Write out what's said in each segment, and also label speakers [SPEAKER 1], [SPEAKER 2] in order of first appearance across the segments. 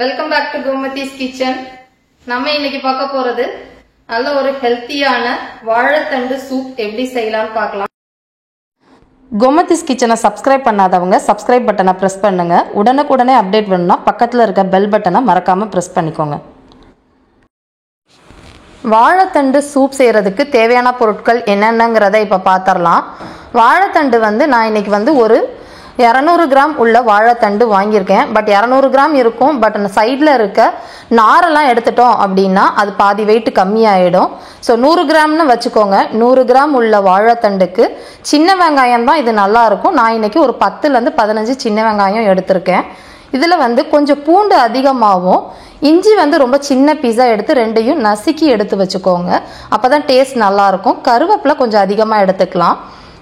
[SPEAKER 1] Welcome back to Gomathi's kitchen. நம்ம இன்னைக்கு பார்க்க போறது நல்ல ஒரு ஹெல்த்தியான வாழைத்தண்டு சூப் எப்படி செய்யலாம்னு பார்க்கலாம்.
[SPEAKER 2] கோமதிஸ் கிச்சனை சப்ஸ்கிரைப் பண்ணாதவங்க சப்ஸ்கிரைப் பட்டனை ப்ரெஸ் பண்ணுங்க. உடனுக்குடனே அப்டேட் பண்ணணும்னா பக்கத்தில் இருக்க பெல் பட்டனை மறக்காம ப்ரெஸ் பண்ணிக்கோங்க. வாழைத்தண்டு சூப் செய்யறதுக்கு தேவையான பொருட்கள் என்னென்னங்கிறத இப்போ பார்த்துடலாம். வாழைத்தண்டு நான் இன்னைக்கு ஒரு 200 கிராம் உள்ள வாழைத்தண்டு வாங்கியிருக்கேன். பட் 200 கிராம் இருக்கும். பட் அந்த சைடில் இருக்க நாரெல்லாம் எடுத்துட்டோம் அப்படின்னா அது பாதி வெயிட் கம்மியாயிடும். ஸோ 100 கிராம்னு வச்சுக்கோங்க. 100 கிராம் உள்ள வாழைத்தண்டுக்கு சின்ன வெங்காயம் தான் இது நல்லா இருக்கும். நான் இன்னைக்கு ஒரு 10லேருந்து 15 சின்ன வெங்காயம் எடுத்திருக்கேன். இதில் கொஞ்சம் பூண்டு அதிகமாகவும் இஞ்சி ரொம்ப சின்ன பீஸாக எடுத்து ரெண்டையும் நசுக்கி எடுத்து வச்சுக்கோங்க. அப்போ தான் டேஸ்ட் நல்லாயிருக்கும். கருவேப்பிலை கொஞ்சம் அதிகமாக எடுத்துக்கலாம்.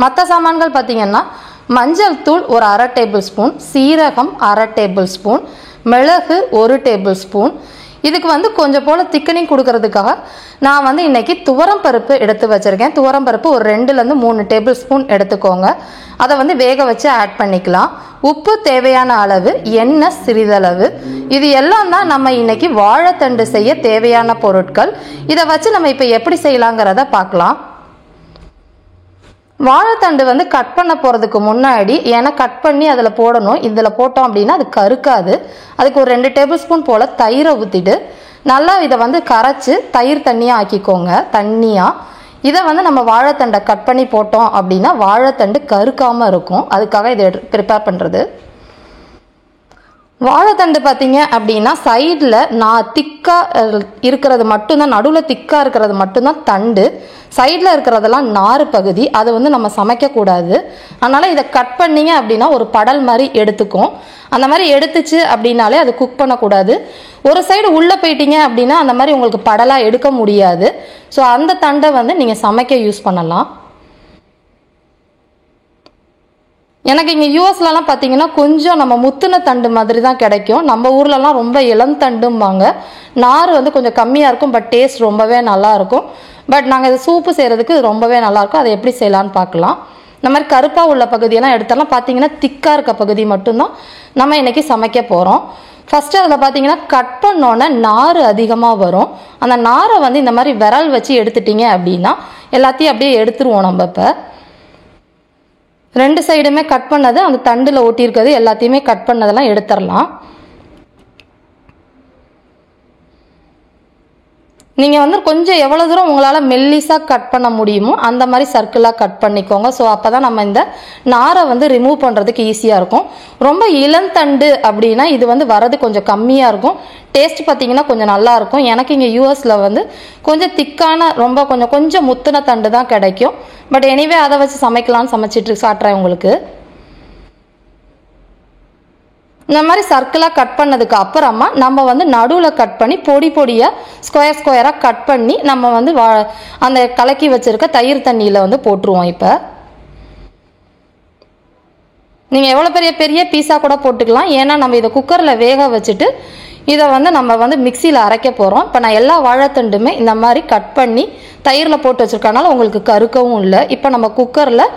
[SPEAKER 2] மற்ற சாமான்கள் பார்த்திங்கன்னா மஞ்சள் தூள் ஒரு 1/2 டேபிள் ஸ்பூன், சீரகம் 1/2 டேபிள் ஸ்பூன், மிளகு 1 டேபிள் ஸ்பூன். இதுக்கு கொஞ்சம் போல் திக்கனிங் கொடுக்கறதுக்காக நான் இன்னைக்கு துவரம் பருப்பு எடுத்து வச்சுருக்கேன். துவரம் பருப்பு ஒரு 2லேருந்து 3 டேபிள் ஸ்பூன் எடுத்துக்கோங்க. அதை வேக வச்சு ஆட் பண்ணிக்கலாம். உப்பு தேவையான அளவு, எண்ணெய் சிறிதளவு. இது எல்லாம் தான் நம்ம இன்னைக்கு வாழைத்தண்டு செய்ய தேவையான பொருட்கள். இதை வச்சு நம்ம இப்போ எப்படி செய்யலாங்கிறத பார்க்கலாம். வாழைத்தண்டு கட் பண்ண போகிறதுக்கு முன்னாடி ஏன்னா கட் பண்ணி அதில் போடணும். இதில் போட்டோம் அப்படின்னா அது கருக்காது. அதுக்கு ஒரு 2 டேபிள் ஸ்பூன் போல் தயிரை ஊற்றிட்டு நல்லா இதை கரைச்சி தயிர் தண்ணியாக ஆக்கிக்கோங்க. தண்ணியாக இதை நம்ம வாழைத்தண்டை கட் பண்ணி போட்டோம் அப்படின்னா வாழைத்தண்டு கருக்காமல் இருக்கும். அதுக்காக இதை ப்ரிப்பேர் பண்ணுறது. வாழைத்தண்டு பார்த்தீங்க அப்படின்னா சைடில் நான் திக்காக இருக்கிறது மட்டும்தான், நடுவில் திக்காக இருக்கிறது மட்டும்தான் தண்டு. சைடில் இருக்கிறதெல்லாம் நார் பகுதி. அதை நம்ம சமைக்கக்கூடாது. அதனால் இதை கட் பண்ணிங்க அப்படின்னா ஒரு படல் மாதிரி எடுத்துக்கும். அந்த மாதிரி எடுத்துச்சு அப்படின்னாலே அது குக் பண்ணக்கூடாது. ஒரு சைடு உள்ளே போயிட்டீங்க அப்படின்னா அந்த மாதிரி உங்களுக்கு படலாக எடுக்க முடியாது. ஸோ அந்த தண்டை நீங்கள் சமைக்க யூஸ் பண்ணலாம். எனக்கு இங்கே யூஎஸ்லலாம் பார்த்தீங்கன்னா கொஞ்சம் நம்ம முத்துன தண்டு மாதிரி தான் கிடைக்கும். நம்ம ஊர்லலாம் ரொம்ப இளந்தண்டும்பாங்க. நார் கொஞ்சம் கம்மியாக இருக்கும். பட் டேஸ்ட் ரொம்பவே நல்லாயிருக்கும். பட் நாங்கள் இது சூப்பு செய்கிறதுக்கு ரொம்பவே நல்லாயிருக்கும். அதை எப்படி செய்யலான்னு பார்க்கலாம். இந்த மாதிரி கருப்பாக உள்ள பகுதியெல்லாம் எடுத்தாலும் பார்த்தீங்கன்னா திக்காக இருக்க பகுதி மட்டும்தான் நம்ம இன்றைக்கி சமைக்க போகிறோம். ஃபஸ்ட்டு அதில் பார்த்தீங்கன்னா கட் பண்ணோன்னே நார் அதிகமாக வரும். அந்த நாரை இந்த மாதிரி விரல் வச்சு எடுத்துட்டிங்க அப்படின்னா எல்லாத்தையும் அப்படியே எடுத்துருவோம். நம்ம இப்போ 2 சைடுமே கட் பண்ணது அந்த தண்டில் ஒட்டியிருக்கிறது எல்லாத்தையுமே கட் பண்ணதெல்லாம் எடுத்துடலாம். நீங்கள் கொஞ்சம் எவ்வளோ தூரம் உங்களால் மெல்லிஸாக கட் பண்ண முடியுமோ அந்த மாதிரி சர்க்கிளாக கட் பண்ணிக்கோங்க. ஸோ அப்போ தான் நம்ம இந்த நாரை ரிமூவ் பண்ணுறதுக்கு ஈஸியாக இருக்கும். ரொம்ப இளந்தண்டு அப்படின்னா இது வரது கொஞ்சம் கம்மியாக இருக்கும். டேஸ்ட் பார்த்தீங்கன்னா கொஞ்சம் நல்லாயிருக்கும். எனக்கு இங்கே யூஎஸில் கொஞ்சம் திக்கான ரொம்ப கொஞ்சம் முத்துன தண்டு தான் கிடைக்கும். பட் எனிவே அதை வச்சு சமைக்கலான்னு சமைச்சிட்டு சாட்டுறேன் உங்களுக்கு. இந்த மாதிரி சர்க்கிளாக கட் பண்ணதுக்கு அப்புறமா நம்ம நடுவில் கட் பண்ணி பொடி பொடியாக ஸ்கொயராக கட் பண்ணி நம்ம அந்த கலக்கி வச்சுருக்க தயிர் தண்ணியில் போட்டுருவோம். இப்போ நீங்கள் எவ்வளோ பெரிய பீஸாக கூட போட்டுக்கலாம். ஏன்னா நம்ம இதை குக்கரில் வேக வச்சுட்டு இதை நம்ம மிக்சியில் அரைக்க போகிறோம். இப்போ நான் எல்லா வாழைத்தண்டுமே இந்த மாதிரி கட் பண்ணி தயிரில் போட்டு வச்சுருக்கனால உங்களுக்கு கருக்கவும் இல்லை. இப்போ நம்ம குக்கரில்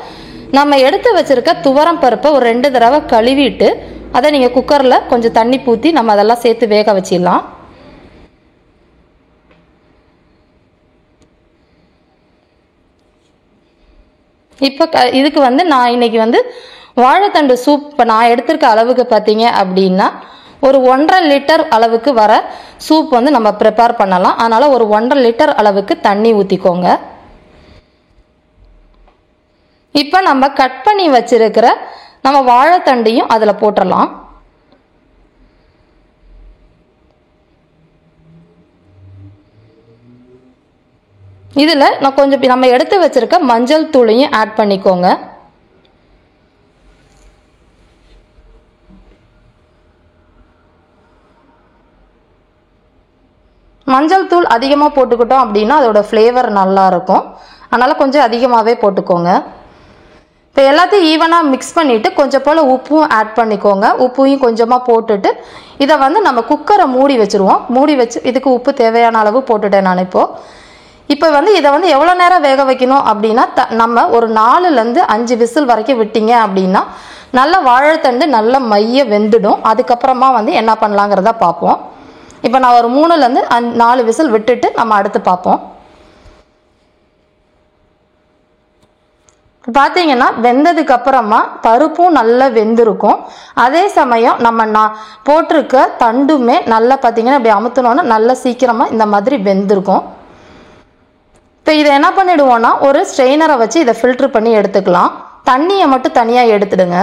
[SPEAKER 2] நம்ம எடுத்து வச்சுருக்க துவரம் பருப்பை ஒரு 2 தடவை கழுவிட்டு அதை நீங்கள் குக்கரில் கொஞ்சம் தண்ணி ஊற்றி நம்ம அதெல்லாம் சேர்த்து வேக வச்சிடலாம். இப்போ இதுக்கு நான் இன்னைக்கு வாழைத்தண்டு சூப் இப்போ நான் எடுத்திருக்க அளவுக்கு பார்த்தீங்க அப்படின்னா ஒரு 1.5 லிட்டர் அளவுக்கு வர சூப் நம்ம ப்ரிப்பேர் பண்ணலாம். அதனால் ஒரு 1.5 லிட்டர் அளவுக்கு தண்ணி ஊற்றிக்கோங்க. இப்போ நம்ம கட் பண்ணி வச்சிருக்கிற நம்ம வாழைத்தண்டையும் அதில் போட்டுடலாம். இதில் நான் கொஞ்சம் நம்ம எடுத்து வச்சிருக்க மஞ்சள் தூளையும் ஆட் பண்ணிக்கோங்க. மஞ்சள் தூள் அதிகமாக போட்டுக்கிட்டோம் அப்படின்னா அதோட ஃப்ளேவர் நல்லாயிருக்கும். அதனால் கொஞ்சம் அதிகமாகவே போட்டுக்கோங்க. இப்போ எல்லாத்தையும் ஈவனாக மிக்ஸ் பண்ணிவிட்டு கொஞ்சம் போல் உப்பும் ஆட் பண்ணிக்கோங்க. உப்பையும் கொஞ்சமாக போட்டுட்டு இதை நம்ம குக்கரை மூடி வச்சுருவோம். மூடி வச்சு இதுக்கு உப்பு தேவையான அளவு போட்டுட்டேன் நான். இப்போது இப்போ வந்து இதை வந்து எவ்வளோ நேரம் வேக வைக்கணும் அப்படின்னா நம்ம ஒரு 4லேருந்து 5 விசில் வரைக்கும் விட்டீங்க அப்படின்னா நல்ல வாழைத்தண்டு நல்ல மைய வெந்துடும். அதுக்கப்புறமா வந்து என்ன பண்ணலாங்கிறத பார்ப்போம். இப்போ நான் ஒரு 3லேருந்து 4 விசில் விட்டுட்டு நம்ம அடுத்து பார்ப்போம். பார்த்தீங்கன்னா வெந்ததுக்கு அப்புறமா பருப்பும் நல்லா வெந்திருக்கும். அதே சமயம் நம்ம போட்டிருக்க தண்டுமே நல்லா பார்த்தீங்கன்னா இப்படி அமுத்தினோன்னா நல்லா சீக்கிரமாக இந்த மாதிரி வெந்திருக்கும். இப்போ இதை என்ன பண்ணிடுவோம்னா ஒரு ஸ்ட்ரெயினரை வச்சு இதை ஃபில்டர் பண்ணி எடுத்துக்கலாம். தண்ணியை மட்டும் தனியாக எடுத்துடுங்க.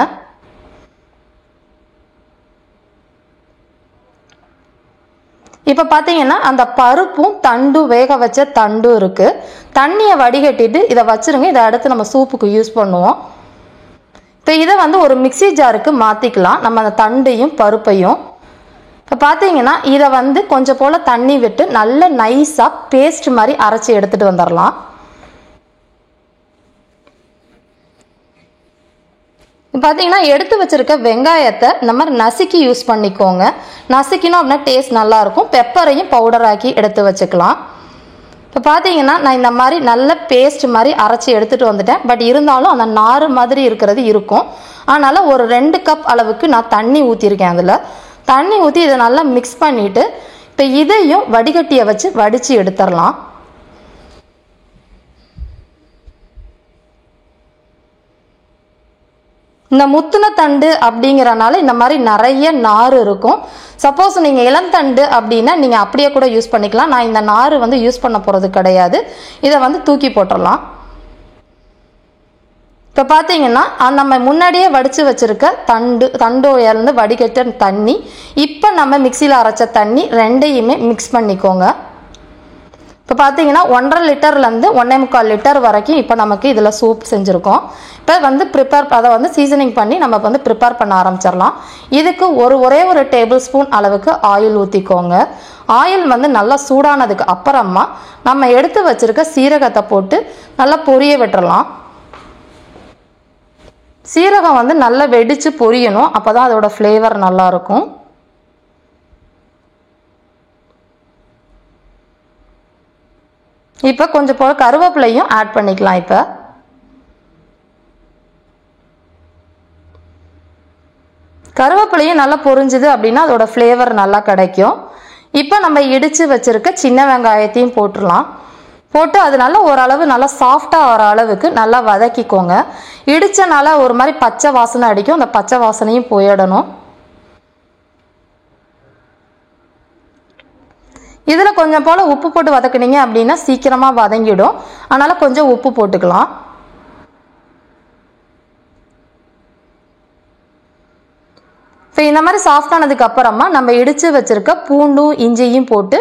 [SPEAKER 2] இப்போ பார்த்தீங்கன்னா அந்த பருப்பும் தண்டும் வேக வச்ச தண்டும் இருக்குது. தண்ணியை வடிகட்டிட்டு இதை வச்சுருங்க. இதை அடுத்து நம்ம சூப்புக்கு யூஸ் பண்ணுவோம். இப்போ இதை வந்து ஒரு மிக்சி ஜாருக்கு மாற்றிக்கலாம். நம்ம அந்த தண்டையும் பருப்பையும் இப்போ பார்த்தீங்கன்னா இதை வந்து கொஞ்சம் போல் தண்ணி விட்டு நல்ல நைஸாக பேஸ்ட் மாதிரி அரைச்சி எடுத்துகிட்டு வந்துடலாம். பார்த்தீங்கன்னா எடுத்து வச்சிருக்க வெங்காயத்தை இந்த மாதிரி நசுக்கி யூஸ் பண்ணிக்கோங்க. நசுக்கினோம் அப்படின்னா டேஸ்ட் நல்லாயிருக்கும். பெப்பரையும் பவுடர் ஆக்கி எடுத்து வச்சுக்கலாம். இப்போ பார்த்தீங்கன்னா நான் இந்த மாதிரி நல்ல பேஸ்ட் மாதிரி அரைச்சி எடுத்துகிட்டு வந்துட்டேன். பட் இருந்தாலும் அந்த நார் மாதிரி இருக்கிறது இருக்கும். அதனால் ஒரு 2 கப் அளவுக்கு நான் தண்ணி ஊற்றிருக்கேன். அதில் தண்ணி ஊற்றி இதை நல்லா மிக்ஸ் பண்ணிவிட்டு இப்போ இதையும் வடிகட்டியை வச்சு வடித்து எடுத்துடலாம். இந்த முத்துன தண்டு அப்படிங்கிறனால இந்த மாதிரி நிறைய நார் இருக்கும். சப்போஸ் நீங்கள் இளந்தண்டு அப்படின்னா நீங்கள் அப்படியே கூட யூஸ் பண்ணிக்கலாம். நான் இந்த நார் வந்து யூஸ் பண்ண போகிறது கிடையாது. இதை வந்து தூக்கி போட்டுடலாம். இப்போ பார்த்தீங்கன்னா நம்ம முன்னாடியே வடித்து வச்சுருக்க தண்டோயிலேருந்து வடிகட்ட தண்ணி, இப்போ நம்ம மிக்சியில் அரைச்ச தண்ணி ரெண்டையுமே மிக்ஸ் பண்ணிக்கோங்க. இப்போ பார்த்தீங்கன்னா 1.5 லிட்டர்லேருந்து 1.25 லிட்டர் வரைக்கும் இப்போ நமக்கு இதில் சூப் செஞ்சுருக்கோம். இப்போ வந்து அதை வந்து சீசனிங் பண்ணி நம்ம வந்து ப்ரிப்பேர் பண்ண ஆரம்பிச்சிடலாம். இதுக்கு ஒரே ஒரு டேபிள் ஸ்பூன் அளவுக்கு ஆயில் ஊற்றிக்கோங்க. ஆயில் வந்து நல்லா சூடானதுக்கு அப்புறமா நம்ம எடுத்து வச்சுருக்க சீரகத்தை போட்டு நல்லா பொரிய விட்டுறலாம். சீரகம் வந்து நல்லா வெடித்து பொரியணும். அப்போ தான் அதோட ஃப்ளேவர் நல்லாயிருக்கும். இப்போ கொஞ்சம் போல் கருவேப்பிலையும் ஆட் பண்ணிக்கலாம். இப்போ கருவேப்பிலையும் நல்லா பொரிஞ்சுது அப்படின்னா அதோட ஃப்ளேவர் நல்லா கிடைக்கும். இப்போ நம்ம இடித்து வச்சுருக்க சின்ன வெங்காயத்தையும் போட்டுடலாம். போட்டு அது நல்லா ஓரளவு நல்லா சாஃப்டாக வர அளவுக்கு நல்லா வதக்கிக்கோங்க. இடித்தனால ஒரு மாதிரி பச்சை வாசனை அடிக்கும். அந்த பச்சை வாசனையும் போயிடணும். இதில் கொஞ்சம் போல் உப்பு போட்டு வதக்குனீங்க அப்படின்னா சீக்கிரமாக வதங்கிடும். அதனால் கொஞ்சம் உப்பு போட்டுக்கலாம். இப்போ இந்த மாதிரி சாஃப்டானதுக்கு அப்புறமா நம்ம இடித்து வச்சுருக்க பூண்டும் இஞ்சியும் போட்டு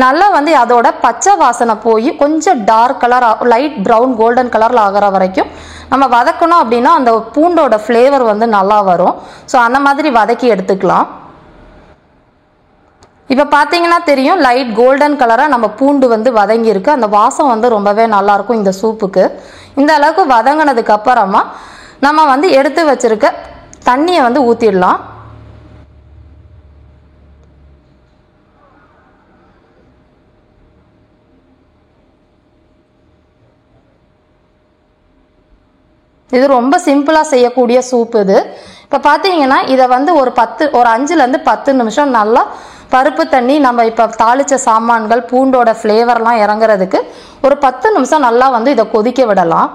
[SPEAKER 2] நல்லா வந்து அதோட பச்சை வாசனை போய் கொஞ்சம் dark colour light brown golden கலரில் ஆகிற வரைக்கும் நம்ம வதக்கணும். அப்படின்னா அந்த பூண்டோட ஃப்ளேவர் வந்து நல்லா வரும். ஸோ அந்த மாதிரி வதக்கி எடுத்துக்கலாம். இப்போ பார்த்தீங்கன்னா தெரியும் லைட் கோல்டன் கலராக நம்ம பூண்டு வந்து வதங்கியிருக்கு. அந்த வாசம் வந்து ரொம்பவே நல்லாயிருக்கும் இந்த சூப்புக்கு. இந்த அளவுக்கு வதங்கினதுக்கு அப்புறமா நம்ம வந்து எடுத்து வச்சுருக்க தண்ணியை வந்து ஊற்றிடலாம். இது ரொம்ப சிம்பிளாக செய்யக்கூடிய சூப் இது. இப்போ பார்த்தீங்கன்னா இதை வந்து ஒரு 5லேருந்து 10 நிமிஷம் நல்லா பருப்பு தண்ணி நம்ம இப்போ தாளித்த சாமான்கள் பூண்டோட ஃப்ளேவர்லாம் இறங்குறதுக்கு ஒரு 10 நிமிஷம் நல்லா வந்து இதை கொதிக்க விடலாம்.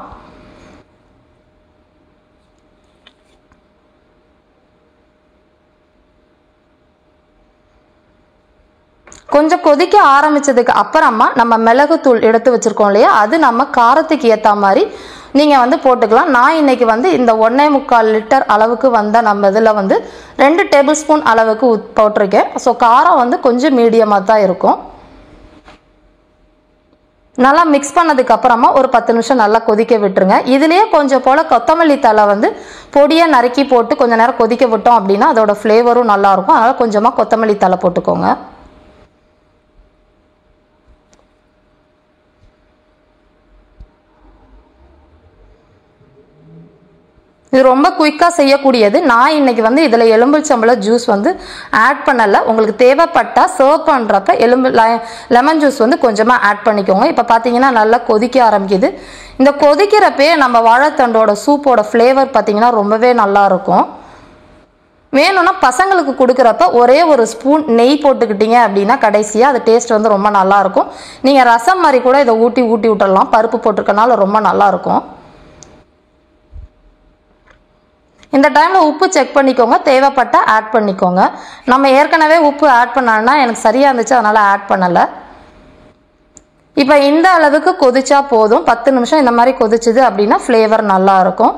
[SPEAKER 2] கொஞ்சம் கொதிக்க ஆரம்பித்ததுக்கு அப்புறமா நம்ம மிளகுத்தூள் எடுத்து வச்சுருக்கோம் இல்லையா, அது நம்ம காரத்துக்கு ஏற்ற மாதிரி நீங்கள் வந்து போட்டுக்கலாம். நான் இன்றைக்கி வந்து இந்த 1.25 லிட்டர் அளவுக்கு வந்த நம்ம இதில் வந்து 2 டேபிள் ஸ்பூன் அளவுக்கு போட்டிருக்கேன். ஸோ காரம் வந்து கொஞ்சம் மீடியமாக தான் இருக்கும். நல்லா மிக்ஸ் பண்ணதுக்கு அப்புறமா ஒரு 10 நிமிஷம் நல்லா கொதிக்க விட்டுருங்க. இதுலேயே கொஞ்சம் போல் கொத்தமல்லி தழை வந்து பொடியாக நறுக்கி போட்டு கொஞ்சம் நேரம் கொதிக்க விட்டோம் அப்படின்னா அதோட ஃப்ளேவரும் நல்லாயிருக்கும். அதனால் கொஞ்சமாக கொத்தமல்லி தழை போட்டுக்கோங்க. இது ரொம்ப குயிக்காக செய்யக்கூடியது. நான் இன்னைக்கு வந்து இதில் எலும்பிச்சம்பழம் ஜூஸ் வந்து ஆட் பண்ணலை. உங்களுக்கு தேவைப்பட்டால் சர்வ் பண்ணுறப்ப லெமன் ஜூஸ் வந்து கொஞ்சமாக ஆட் பண்ணிக்கோங்க. இப்போ பார்த்தீங்கன்னா நல்லா கொதிக்க ஆரம்பிக்குது. இந்த கொதிக்கிறப்பே நம்ம வாழைத்தண்டோட சூப்போட ஃப்ளேவர் பார்த்தீங்கன்னா ரொம்பவே நல்லாயிருக்கும். வேணும்னா பசங்களுக்கு கொடுக்குறப்ப ஒரே ஒரு ஸ்பூன் நெய் போட்டுக்கிட்டீங்க அப்படின்னா கடைசியாக அது டேஸ்ட் வந்து ரொம்ப நல்லாயிருக்கும். நீங்கள் ரசம் மாதிரி கூட இதை ஊட்டி விட்டுடலாம். பருப்பு போட்டிருக்கனால ரொம்ப நல்லாயிருக்கும். இந்த டைமில் உப்பு செக் பண்ணிக்கோங்க, தேவைப்பட்டால் ஆட் பண்ணிக்கோங்க. நம்ம ஏற்கனவே உப்பு ஆட் பண்ணோன்னா எனக்கு சரியாக இருந்துச்சு, அதனால் ஆட் பண்ணலை. இப்போ இந்த அளவுக்கு கொதிச்சா போதும். 10 நிமிஷம் இந்த மாதிரி கொதிச்சுது அப்படின்னா ஃப்ளேவர் நல்லாயிருக்கும்.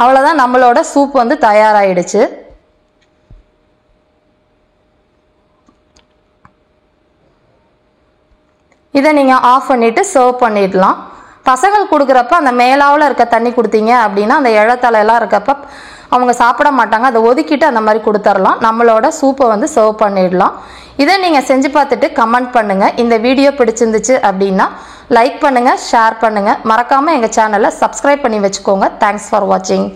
[SPEAKER 2] அவ்வளோதான், நம்மளோட சூப் வந்து தயாராகிடுச்சு. இதை நீங்கள் ஆஃப் பண்ணிவிட்டு சர்வ் பண்ணிடலாம். பசங்களுக்கு கொடுக்குறப்ப அந்த மேலாவில் இருக்க தண்ணி கொடுத்தீங்க அப்படின்னா அந்த இழத்தலையெல்லாம் இருக்கப்ப அவங்க சாப்பிட மாட்டாங்க. அதை ஒதுக்கிட்டு அந்த மாதிரி கொடுத்துடலாம். நம்மளோட சூப்பை வந்து சர்வ் பண்ணிடலாம். இதை நீங்கள் செஞ்சு பார்த்துட்டு கமெண்ட் பண்ணுங்கள். இந்த வீடியோ பிடிச்சிருந்துச்சு அப்படின்னா லைக் பண்ணுங்கள், ஷேர் பண்ணுங்கள். மறக்காமல் எங்கள் சேனலை சப்ஸ்கிரைப் பண்ணி வச்சுக்கோங்க. தேங்க்ஸ் ஃபார் வாட்சிங்.